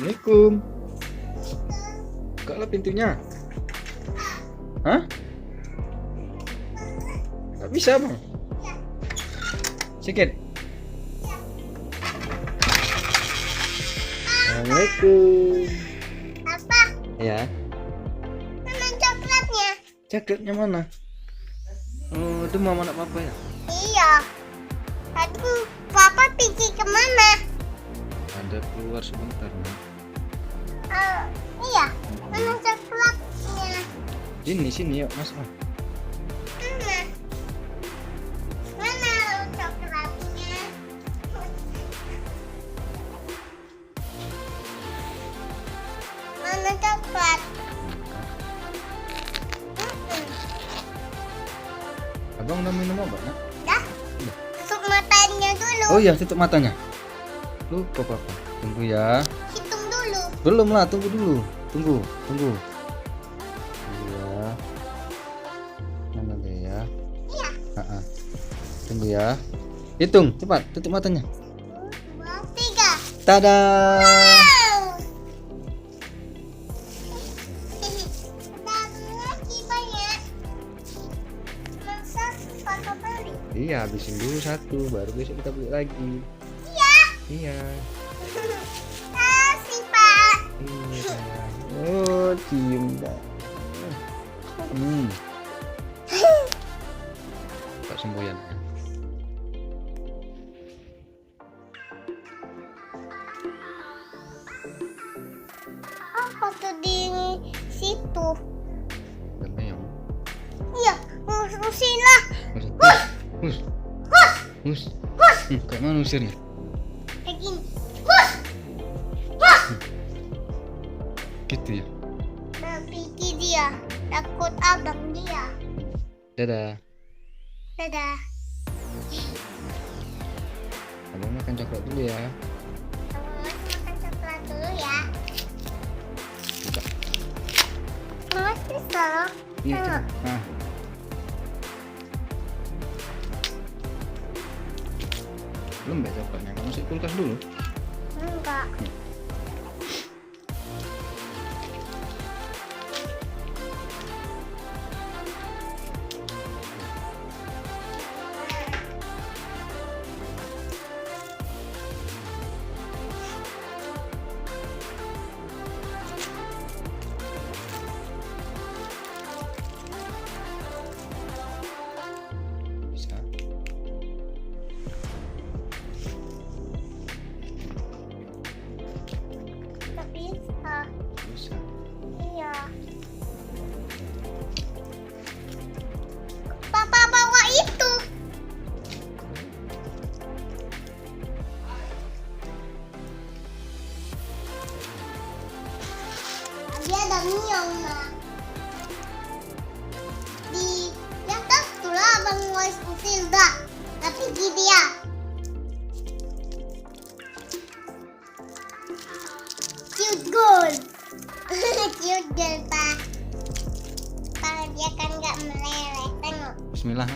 Assalamualaikum. Bukalah pintunya. Hah? Gak bisa bang. Sikit. Assalamualaikum. Apa? Ya. Mana coklatnya? Coklatnya mana? Oh, itu mama anak papa ya? Iya. Aduh, papa pergi kemana? Ada keluar sebentar nah. Iya. Mana coklatnya? Sini yuk mas. Mana? Mana coklatnya? Mana coklat? Abang udah minum obat nak? Dah. Tutup matanya dulu. Oh iya, tutup matanya. Lupa papa. Tunggu ya. Hitung dulu. Belum lah, tunggu dulu. Tunggu. Iya. Mana dia ya? Iya. Tunggu ya. Hitung, cepat. Tutup matanya. 1, 2, 3. Tada! Wow. Baru lagi banyak. Masa papa beli? Iya, habisin dulu satu, baru besok kita beli lagi. Iya. Iya. Kasih pak. Iya. Oh, cium dah. Tak semboyan. Apa tuh di situ? Udah meong. Iya, urusin lah. Hus. Kayak mana usirnya? Kayak gini. Gitu ya. Pergi dia. Takut abang dia. Dadah. Dadah. Abang makan coklat dulu ya. Mas makan coklat dulu ya. Buka. Mas bisa. Iya, coba. Nah. Belum ya coklatnya. Kamu masuk kulkas dulu. Enggak. Bisa. Enggak bisa. Bisa. Iya. Papa bawa itu. Dia ada miong nak. Di atas tuh lah abang Wise Usilda. Tapi gini ya. Cute girl. Cute girl pak. Pak dia kan nggak meleleh. Tengok. Bismillah.